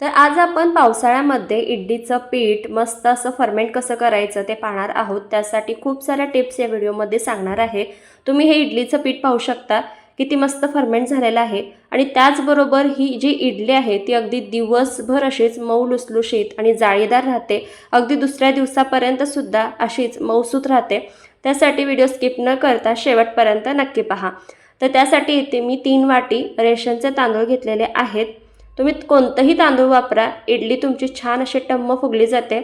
तर आज आपण पावसाळ्यामध्ये इडलीचं पीठ मस्त असं फर्मेंट कसं करायचं ते पाहणार आहोत। त्यासाठी खूप साऱ्या टिप्स या व्हिडिओमध्ये सांगणार आहे। तुम्ही हे इडलीचं पीठ पाहू शकता किती मस्त फर्मेंट झालेलं आहे आणि त्याचबरोबर ही जी इडली आहे ती अगदी दिवसभर अशीच मऊ लुसलुशीत आणि जाळीदार राहते। अगदी दुसऱ्या दिवसापर्यंत सुद्धा अशीच मऊसूत राहते। त्यासाठी व्हिडिओ स्किप न करता शेवटपर्यंत नक्की पहा। तर त्यासाठी इथे मी 3 वाटी रेशनचे तांदूळ घेतलेले आहेत। तुम्ही कोणतेही तांदूळ वापरा, इडली तुमची छान अशी टम्म फुगली जाते।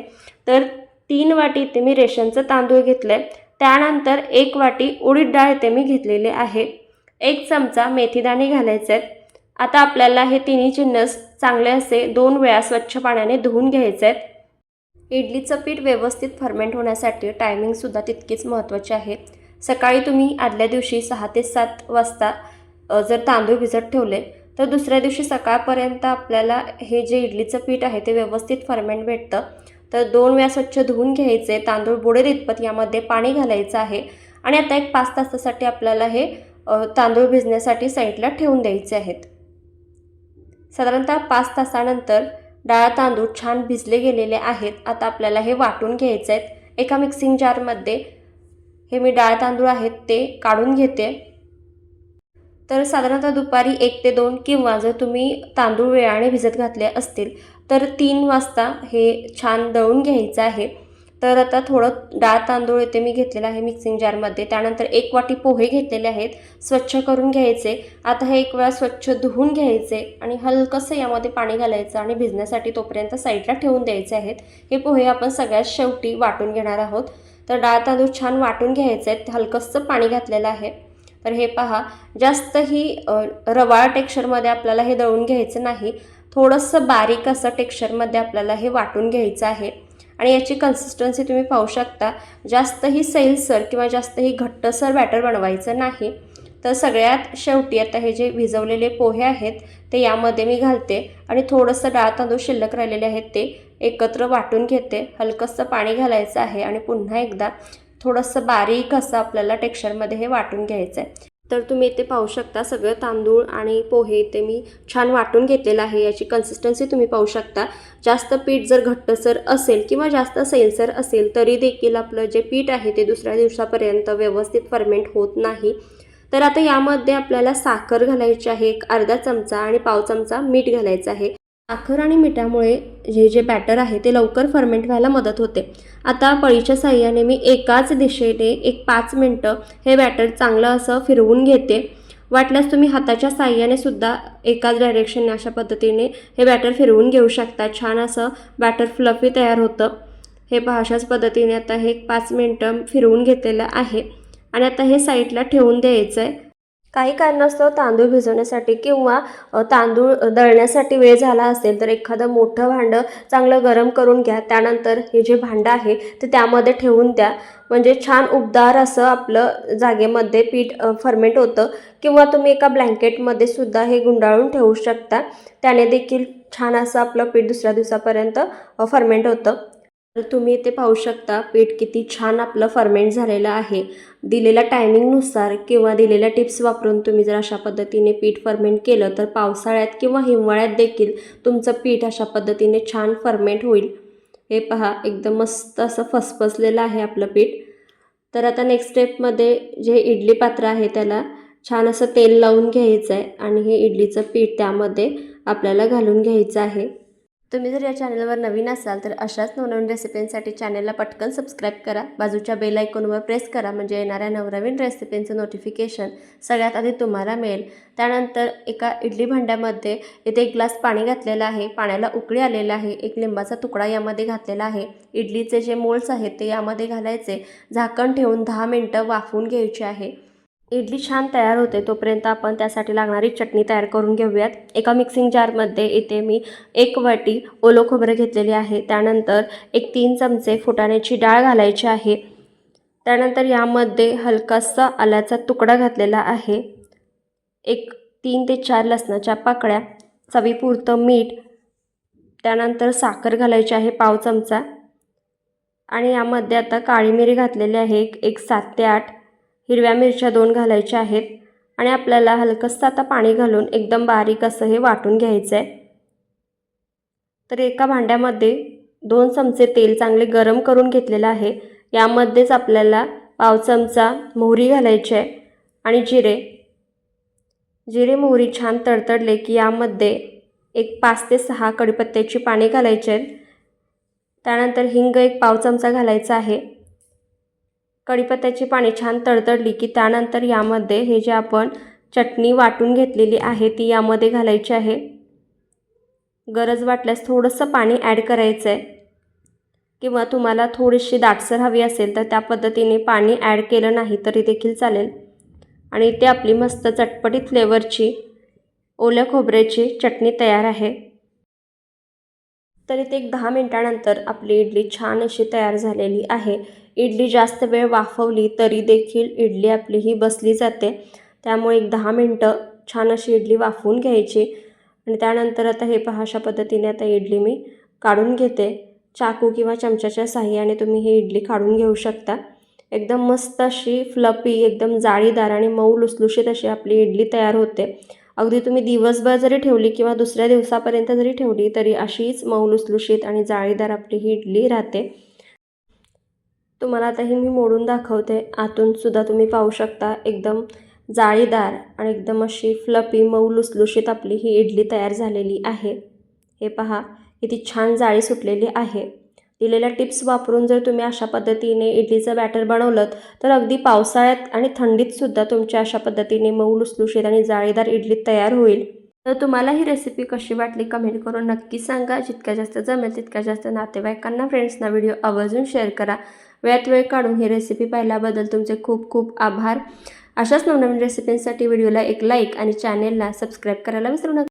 तर 3 वाटी इथे मी रेशनचे तांदूळ घेतले। त्यानंतर 1 वाटी उडीद डाळ इथे मी घेतलेली आहे। 1 चमचा मेथीदाणे घालायचे आहेत। आता आपल्याला हे तिन्ही जिन्नस चांगले असे 2 वेळा स्वच्छ पाण्याने धुवून घ्यायचे आहेत। इडलीचं पीठ व्यवस्थित फर्मेंट होण्यासाठी टायमिंगसुद्धा तितकीच महत्त्वाची आहे। सकाळी तुम्ही आदल्या दिवशी 6 ते 7 वाजता जर तांदूळ भिजत ठेवले तर दुसऱ्या दिवशी सकाळपर्यंत आपल्याला हे जे इडलीचं पीठ आहे ते व्यवस्थित फर्मेंट भेटतं। तर 2 वेळा स्वच्छ धुवून घ्यायचे, तांदूळ बुडेल इतपत यामध्ये पाणी घालायचं आहे आणि आता एक 5 तासासाठी आपल्याला हे तांदूळ भिजण्यासाठी साईडला ठेवून द्यायचे आहेत। साधारणतः 5 तासानंतर डाळ तांदूळ छान भिजले गेलेले आहेत। आता आपल्याला हे वाटून घ्यायचे आहेत। एका मिक्सिंग जारमध्ये हे मी डाळ तांदूळ आहेत ते काढून घेते। तर साधारणतः दुपारी 1 ते 2 किंवा जर तुम्ही तांदूळ वेळाने भिजत घातले असतील तर 3 वाजता हे छान दळून घ्यायचं आहे। तर आता थोडं डाळ तांदूळ इथे मी घेतलेला आहे मिक्सिंग जारमध्ये। त्यानंतर 1 वाटी पोहे घेतलेले आहेत, स्वच्छ करून घ्यायचे। आता हे 1 वेळा स्वच्छ धुवून घ्यायचे आणि हलकंसं यामध्ये पाणी घालायचं आणि भिजण्यासाठी तोपर्यंत साईडला ठेवून द्यायचे आहेत। हे पोहे आपण सगळ्यात शेवटी वाटून घेणार आहोत। तर डाळ तांदूळ छान वाटून घ्यायचे आहेत, हलकंसं पाणी घातलेलं आहे। तर हे पहा, जास्त ही रवाळ टेक्स्चरमध्ये आपल्याला हे दळून घ्यायचं नाही, थोडंसं बारीक असं टेक्स्चरमध्ये आपल्याला हे वाटून घ्यायचं आहे। आणि याची कन्सिस्टन्सी तुम्ही पाहू शकता, जास्तही सैलसर किंवा जास्तही घट्टसर बॅटर बनवायचं नाही। तर सगळ्यात शेवटी आता हे जे भिजवलेले पोहे आहेत ते यामध्ये मी घालते आणि थोडंसं डाळ तांदूळ शिल्लक राहिलेले आहेत ते एकत्र वाटून घेते। हलकंसं पाणी घालायचं आहे आणि पुन्हा एकदा थोडंसं बारीक असं आपल्याला टेक्स्चरमध्ये हे वाटून घ्यायचं आहे। तर तुम्ही इथे पाहू शकता सगळं तांदूळ आणि पोहे इथे मी छान वाटून घेतलेलं आहे। याची कन्सिस्टन्सी तुम्ही पाहू शकता। जास्त पीठ जर घट्टसर असेल किंवा जास्त सैलसर असेल तरी देखील आपलं जे पीठ आहे ते दुसऱ्या दिवसापर्यंत व्यवस्थित फर्मेंट होत नाही। तर आता यामध्ये आपल्याला साखर घालायची आहे, 1 अर्धा चमचा आणि पाव चमचा मीठ घालायचं आहे। साखर आणि मिठामुळे जे बॅटर आहे ते लवकर फर्मेंट व्हायला मदत होते। आता पळीच्या साहाय्याने मी एकाच दिशेने 5 मिनटं हे बॅटर चांगलं असं फिरवून घेते। वाटल्यास तुम्ही हाताच्या साहाय्याने सुद्धा एकाच डायरेक्शनने अशा पद्धतीने हे बॅटर फिरवून घेऊ शकता। छान असं बॅटर फ्लफी तयार होतं। हे पहा, अशाच पद्धतीने आता हे 5 मिनटं फिरवून घेतलेलं आहे आणि आता हे साईडला ठेवून द्यायचं आहे। काही कारणास्तव तांदूळ भिजवण्यासाठी किंवा तांदूळ दळण्यासाठी वेळ झाला असेल तर एखादं मोठं भांडं चांगलं गरम करून घ्या। त्यानंतर हे जे भांडं आहे ते त्यामध्ये ठेवून द्या, म्हणजे छान उबदार असं आपलं जागेमध्ये पीठ फर्मेंट होतं। किंवा तुम्ही एका ब्लँकेटमध्ये सुद्धा हे गुंडाळून ठेवू शकता, त्याने देखील छान असं आपलं पीठ दुसऱ्या दिवसापर्यंत फर्मेंट होतं। तर तुम्ही इथे पाहू शकता पीठ किती छान आपलं फर्मेंट झालेलं आहे। दिलेल्या टायमिंगनुसार किंवा दिलेल्या टिप्स वापरून तुम्ही जर अशा पद्धतीने पीठ फर्मेंट केलं तर पावसाळ्यात किंवा हिवाळ्यात देखील तुमचं पीठ अशा पद्धतीने छान फर्मेंट होईल। हे पहा, एकदम मस्त असं फसफसलेलं आहे आपलं पीठ। तर आता नेक्स्ट स्टेपमध्ये जे इडली पात्र आहे त्याला छान असं तेल लावून घ्यायचं आहे आणि हे इडलीचं पीठ त्यामध्ये आपल्याला घालून घ्यायचं आहे। तुम्ही जर या चॅनलवर नवीन असाल तर अशाच नवनवीन रेसिपींसाठी चॅनलला पटकन सबस्क्राईब करा, बाजूच्या बेल आयकॉनवर प्रेस करा, म्हणजे येणाऱ्या नवनवीन रेसिपींचं नोटिफिकेशन सगळ्यात आधी तुम्हाला मिळेल। त्यानंतर एका इडली भांड्यामध्ये इथे 1 ग्लास पाणी घातलेलं आहे, पाण्याला उकळी आलेला आहे। 1 लिंबाचा तुकडा यामध्ये घातलेला आहे। इडलीचे जे मोल्ड्स आहेत ते यामध्ये घालायचे, झाकण ठेवून 10 मिनटं वाफवून घ्यायचे आहे। इडली छान तयार होते तोपर्यंत आपण त्यासाठी लागणारी चटणी तयार करून घेऊयात। एका मिक्सिंग जारमध्ये इथे मी 1 वाटी ओलं खोबरं घेतलेली आहे। त्यानंतर 3 चमचे फुटाण्याची डाळ घालायची आहे। त्यानंतर यामध्ये हलकासा आल्याचा तुकडा घातलेला आहे, 3 ते 4 लसणाच्या पाकळ्या, चवीपुरतं मीठ, त्यानंतर साखर घालायची आहे पाव चमचा आणि यामध्ये आता काळी मिरी घातलेली आहे 7 ते 8, हिरव्या मिरच्या 2 घालायच्या आहेत आणि आपल्याला हलकंसं आता पाणी घालून एकदम बारीक असं हे वाटून घ्यायचं आहे। तर एका भांड्यामध्ये 2 चमचे तेल चांगले गरम करून घेतलेलं आहे. यामध्येच आपल्याला पाव चमचा मोहरी घालायची आहे आणि जिरे मोहरी छान तडतडले की यामध्ये एक 5 ते 6 कढीपत्त्याची पाने घालायची आहेत. त्यानंतर हिंग एक पाव चमचा घालायचा आहे. कढीपत्त्याची पाने छान तडतडली की त्यानंतर यामध्ये हे जे आपण चटणी वाटून घेतलेली आहे ती यामध्ये घालायची आहे. गरज वाटल्यास थोडंसं पाणी ॲड करायचं आहे किंवा तुम्हाला थोडीशी दाटसर हवी असेल तर त्या पद्धतीने पाणी ॲड केलं नाही तरी देखील चालेल. आणि इथे आपली मस्त चटपटीत फ्लेवरची ओल्या खोबऱ्याची चटणी तयार आहे. तर इथे एक 10 मिनिटानंतर आपली इडली छान अशी तयार झालेली आहे. इडली जास्त वेळ वाफवली तरी देखील इडली आपली ही बसली जाते. त्यामुळे एक 10 मिनटं छान अशी इडली वाफवून घ्यायची आणि त्यानंतर आता हे पहा अशा पद्धतीने आता इडली मी काढून घेते. चाकू किंवा चमच्याच्या साहाय्याने तुम्ही ही इडली काढून घेऊ शकता. एकदम मस्त अशी फ्लफी, एकदम जाळीदार आणि मऊ लुसलुशीत अशी आपली इडली तयार होते. अगदी तुम्ही दिवसभर जरी ठेवली किंवा दुसऱ्या दिवसापर्यंत जरी ठेवली तरी अशीच मऊ लुसलुशीत आणि जाळीदार आपली ही इडली राहते. तुम्हाला आता ही मी मोडून दाखवते. आतून सुद्धा तुम्ही पाहू शकता एकदम जाळीदार आणि एकदम अशी फ्लफी मऊ लुसलुशीत आपली ही इडली तयार झालेली आहे. हे पहा किती छान जाळी सुटलेली आहे. दिलेल्या टिप्स वापरून जर तुम्ही अशा पद्धतीने इडलीचं बॅटर बनवलं तर अगदी पावसाळ्यात आणि थंडीतसुद्धा तुमच्या अशा पद्धतीने मऊ लुसलुशीत आणि जाळीदार इडली तयार होईल. तर तुम्हाला ही रेसिपी कशी वाटली कमेंट करून नक्की सांगा. जितक्या जास्त जमेल तितक्या जास्त नातेवाईकांना, फ्रेंड्सना व्हिडिओ आवर्जून शेअर करा. वेळात वेळ काढून ही रेसिपी पाहिल्याबद्दल तुमचे खूप खूप आभार. अशाच नवनवीन रेसिपींसाठी व्हिडिओला एक लाईक आणि चॅनेलला सबस्क्राईब करायला विसरू नका.